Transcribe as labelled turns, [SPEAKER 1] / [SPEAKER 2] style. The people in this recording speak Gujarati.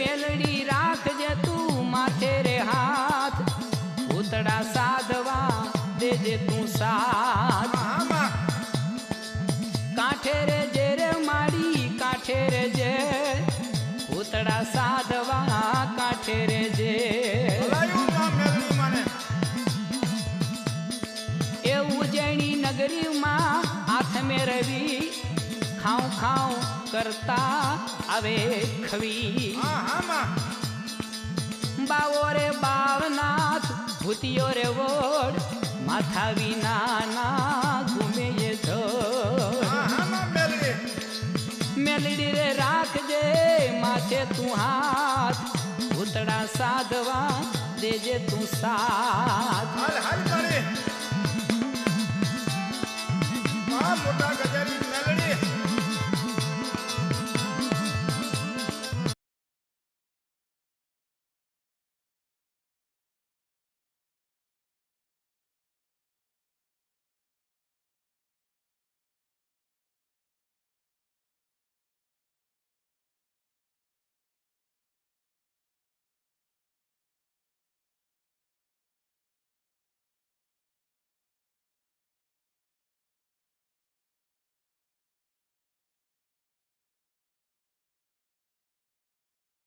[SPEAKER 1] મેલડી રાખજે તું માથે રે હાથ ભૂતડા સાધવા દેજે તું સાથ કાંઠે રે જે રે મારી કાંઠે રે જે ભૂતડા સાધવા કાંઠે રે જે એ ઉજ્જૈની નગરીમાં હાથ મેં રવી ખાઉં ખાઉં કરતા આવે ખવી બાવો રે બાવનાથ ભૂતિયો રે વોડ માથા વિના ઘૂમે એ મેલડી રે રાખજે માથે તું હાથ ભૂતડા સાધવા દેજે તું સાથ
[SPEAKER 2] મોટા ગજરી મેલડી